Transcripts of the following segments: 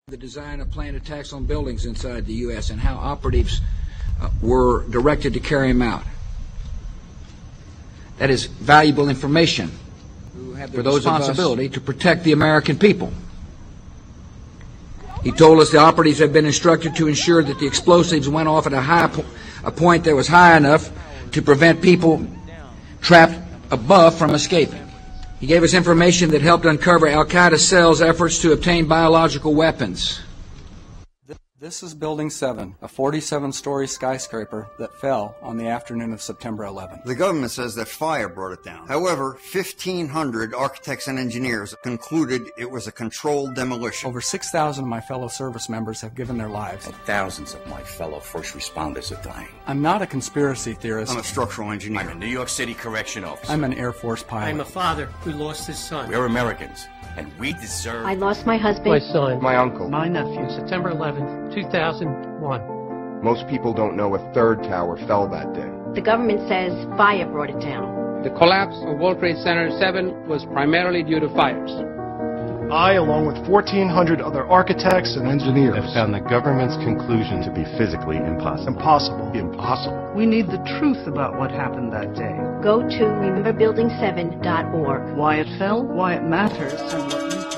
The design of planned attacks on buildings inside the U.S. and how operatives were directed to carry them out. That is valuable information for those responsibility to protect the American people. He told us the operatives had been instructed to ensure that the explosives went off at a point that was high enough to prevent people trapped above from escaping. He gave us information that helped uncover Al-Qaeda cells' efforts to obtain biological weapons. This is Building 7, a 47-story skyscraper that fell on the afternoon of September 11th. The government says that fire brought it down. However, 1,500 architects and engineers concluded it was a controlled demolition. Over 6,000 of my fellow service members have given their lives. And thousands of my fellow first responders are dying. I'm not a conspiracy theorist. I'm a structural engineer. I'm a New York City correction officer. I'm an Air Force pilot. I'm a father who lost his son. We're Americans, and we deserve... I lost my husband. My son. My uncle. My nephew. September 11th, 2001. Most people don't know a third tower fell that day. The government says fire brought it down. The collapse of World Trade Center 7 was primarily due to fires. I, along with 1,400 other architects and engineers, have found the government's conclusion to be physically impossible. Impossible. We need the truth about what happened that day. Go to rememberbuilding7.org. Why it fell, why it matters, and what you can do.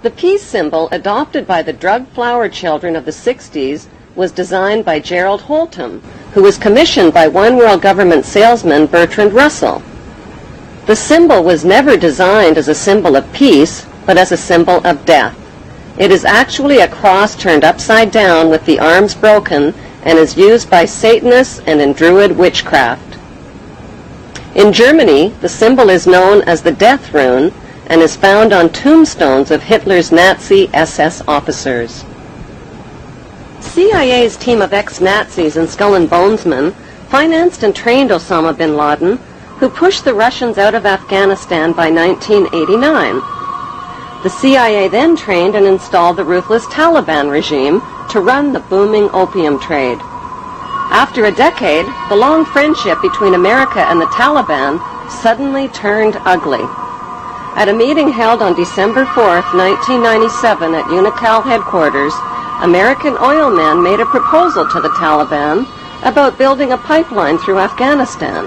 The peace symbol adopted by the drug flower children of the 60s was designed by Gerald Holtham, who was commissioned by One World Government salesman Bertrand Russell. The symbol was never designed as a symbol of peace, but as a symbol of death. It is actually a cross turned upside down with the arms broken and is used by Satanists and in Druid witchcraft. In Germany, the symbol is known as the Death Rune and is found on tombstones of Hitler's Nazi SS officers. CIA's team of ex-Nazis and Skull and Bonesmen financed and trained Osama bin Laden, who pushed the Russians out of Afghanistan by 1989. The CIA then trained and installed the ruthless Taliban regime to run the booming opium trade. After a decade, the long friendship between America and the Taliban suddenly turned ugly. At a meeting held on December 4, 1997 at Unocal headquarters, American oil men made a proposal to the Taliban about building a pipeline through Afghanistan.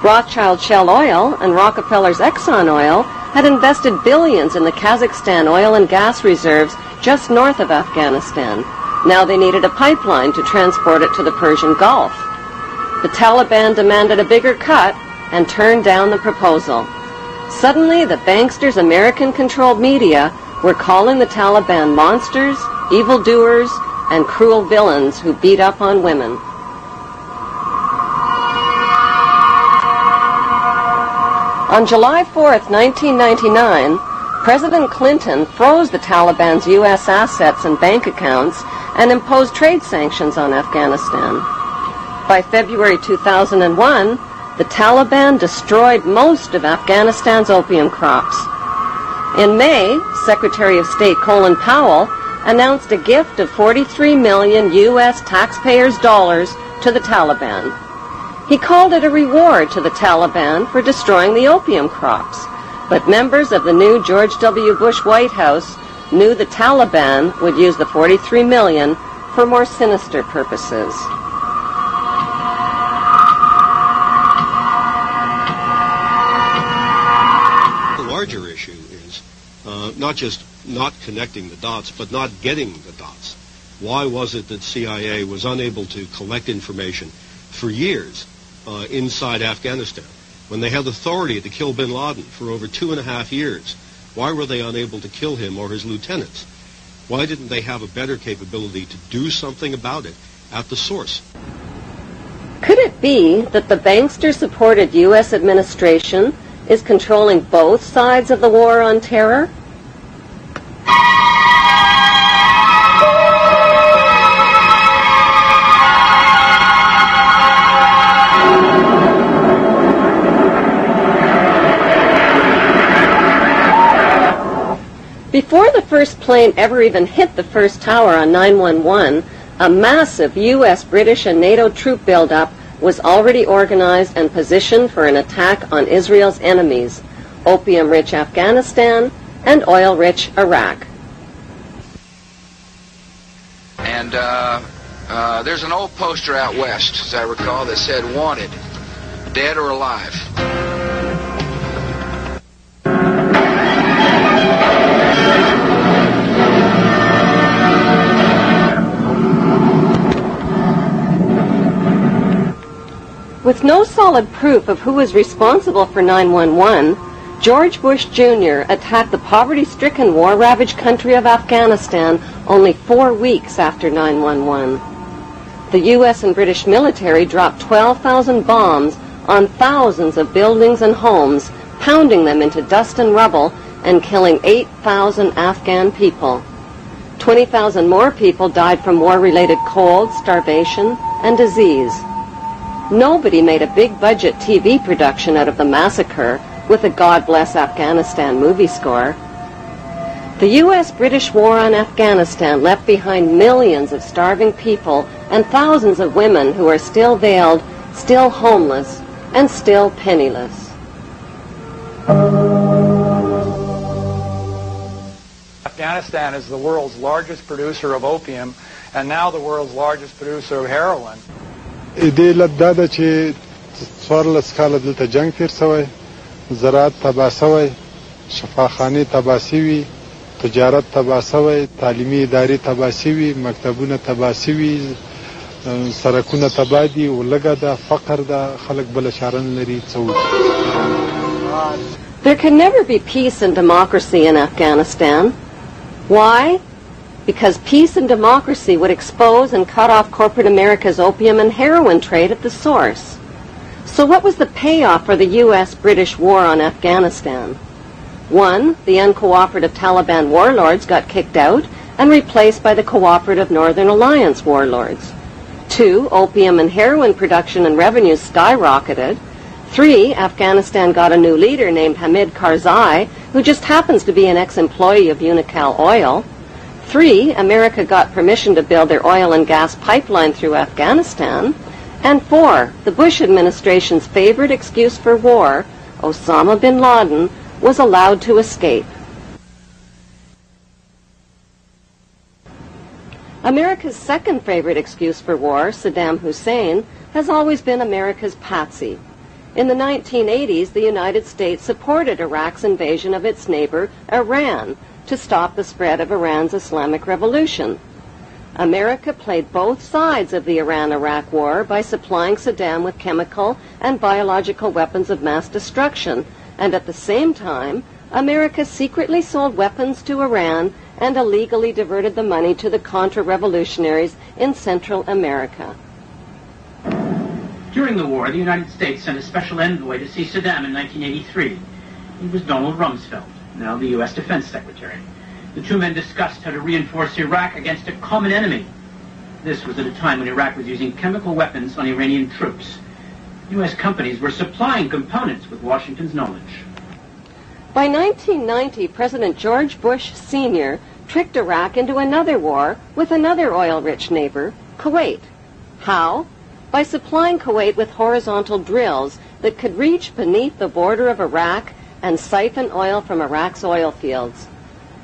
Rothschild Shell Oil and Rockefeller's Exxon Oil had invested billions in the Kazakhstan oil and gas reserves just north of Afghanistan. Now they needed a pipeline to transport it to the Persian Gulf. The Taliban demanded a bigger cut and turned down the proposal. Suddenly, the banksters' American-controlled media were calling the Taliban monsters, evildoers, and cruel villains who beat up on women. On July 4, 1999, President Clinton froze the Taliban's U.S. assets and bank accounts and imposed trade sanctions on Afghanistan. By February 2001, the Taliban destroyed most of Afghanistan's opium crops. In May, Secretary of State Colin Powell announced a gift of 43 million U.S. taxpayers' dollars to the Taliban. He called it a reward to the Taliban for destroying the opium crops, but members of the new George W. Bush White House knew the Taliban would use the 43 million for more sinister purposes. Larger issue is not just not connecting the dots, but not getting the dots. Why was it that CIA was unable to collect information for years inside Afghanistan when they had authority to kill bin Laden for over 2.5 years? Why were they unable to kill him or his lieutenants? Why didn't they have a better capability to do something about it at the source? Could it be that the bankster-supported U.S. administration is controlling both sides of the war on terror? Before the first plane ever even hit the first tower on 911, A massive U.S., British, and NATO troop buildup was already organized and positioned for an attack on Israel's enemies, opium-rich Afghanistan and oil-rich Iraq. And there's an old poster out west, as I recall, that said, "Wanted, dead or alive." With no solid proof of who was responsible for 9/11, George Bush Jr. attacked the poverty-stricken, war-ravaged country of Afghanistan only 4 weeks after 9/11. The U.S. and British military dropped 12,000 bombs on thousands of buildings and homes, pounding them into dust and rubble and killing 8,000 Afghan people. 20,000 more people died from war-related cold, starvation, and disease. Nobody made a big-budget TV production out of the massacre with a God Bless Afghanistan movie score. The U.S.-British war on Afghanistan left behind millions of starving people and thousands of women who are still veiled, still homeless, and still penniless. Afghanistan is the world's largest producer of opium and now the world's largest producer of heroin. دې علت دا ده چې 14 کاله دلته جنگ تیر شوی، زراعت تباه شوی، شفاخانې تباه شوي، تجارت تباه شوی، تعلیمي ادارې تباه شوي، مکتبونه تباه شوي، سرکونه تباه دي، ولږه ده، فقر ده، خلک بله چاره نه لري څه وکړي. There can never be peace and democracy in Afghanistan. Why? Because peace and democracy would expose and cut off corporate America's opium and heroin trade at the source. So what was the payoff for the U.S.-British war on Afghanistan? 1, the uncooperative Taliban warlords got kicked out and replaced by the cooperative Northern Alliance warlords. 2, opium and heroin production and revenues skyrocketed. 3, Afghanistan got a new leader named Hamid Karzai, who just happens to be an ex-employee of Unocal Oil. 3, America got permission to build their oil and gas pipeline through Afghanistan. And 4, the Bush administration's favorite excuse for war, Osama bin Laden, was allowed to escape. America's second favorite excuse for war, Saddam Hussein, has always been America's patsy. In the 1980s, the United States supported Iraq's invasion of its neighbor, Iran, to stop the spread of Iran's Islamic Revolution. America played both sides of the Iran-Iraq war by supplying Saddam with chemical and biological weapons of mass destruction, and at the same time, America secretly sold weapons to Iran and illegally diverted the money to the Contra-revolutionaries in Central America. During the war, the United States sent a special envoy to see Saddam in 1983. He was Donald Rumsfeld, now the U.S. Defense Secretary. The two men discussed how to reinforce Iraq against a common enemy. This was at a time when Iraq was using chemical weapons on Iranian troops. U.S. companies were supplying components with Washington's knowledge. By 1990, President George Bush Sr. tricked Iraq into another war with another oil-rich neighbor, Kuwait. How? By supplying Kuwait with horizontal drills that could reach beneath the border of Iraq and siphon oil from Iraq's oil fields.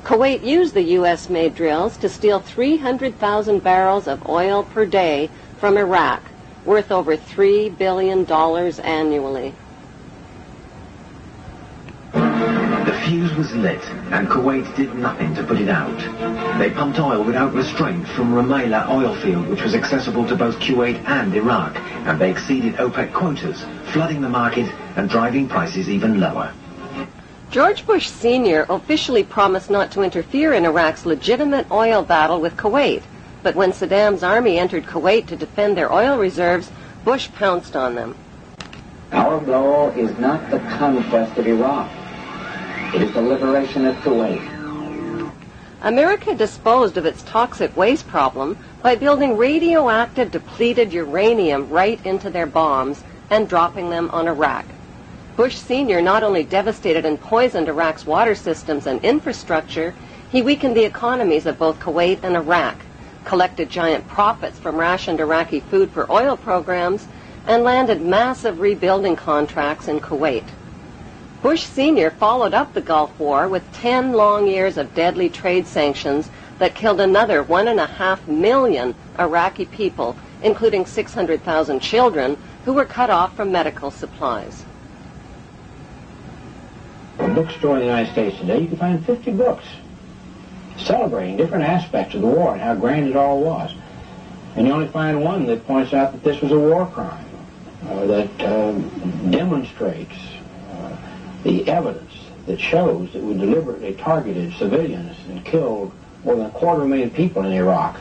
Kuwait used the U.S.-made drills to steal 300,000 barrels of oil per day from Iraq, worth over $3 billion annually. The fuse was lit, and Kuwait did nothing to put it out. They pumped oil without restraint from Rumaila oil field, which was accessible to both Kuwait and Iraq, and they exceeded OPEC quotas, flooding the market and driving prices even lower. George Bush Sr. officially promised not to interfere in Iraq's legitimate oil battle with Kuwait, but when Saddam's army entered Kuwait to defend their oil reserves, Bush pounced on them. Our goal is not the conquest of Iraq. It is the liberation of Kuwait. America disposed of its toxic waste problem by building radioactive depleted uranium right into their bombs and dropping them on Iraq. Bush Sr. not only devastated and poisoned Iraq's water systems and infrastructure, he weakened the economies of both Kuwait and Iraq, collected giant profits from rationed Iraqi food for oil programs, and landed massive rebuilding contracts in Kuwait. Bush Sr. followed up the Gulf War with 10 long years of deadly trade sanctions that killed another 1.5 million Iraqi people, including 600,000 children who were cut off from medical supplies. In a bookstore in the United States today, you can find 50 books celebrating different aspects of the war and how grand it all was. And you only find one that points out that this was a war crime, that demonstrates the evidence that shows that we deliberately targeted civilians and killed more than 250,000 people in Iraq.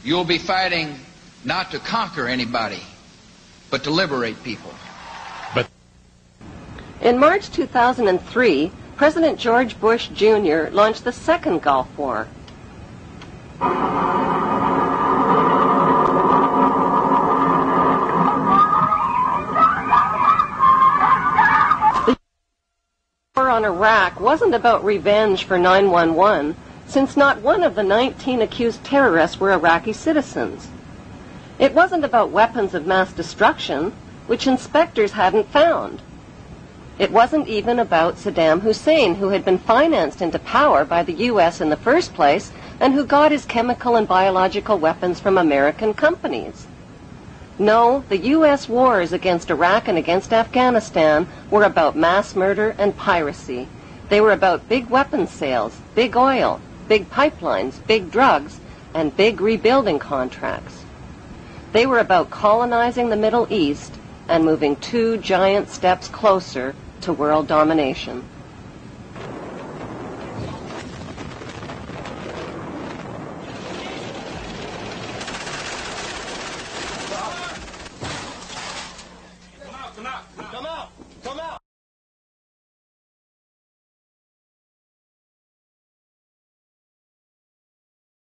You'll be fighting not to conquer anybody, but to liberate people. In March 2003, President George Bush Jr. launched the second Gulf War. The war on Iraq wasn't about revenge for 9/11, since not one of the 19 accused terrorists were Iraqi citizens. It wasn't about weapons of mass destruction, which inspectors hadn't found. It wasn't even about Saddam Hussein, who had been financed into power by the U.S. in the first place and who got his chemical and biological weapons from American companies. No, the U.S. wars against Iraq and against Afghanistan were about mass murder and piracy. They were about big weapons sales, big oil, big pipelines, big drugs, and big rebuilding contracts. They were about colonizing the Middle East and moving 2 giant steps closer to world domination. Come out!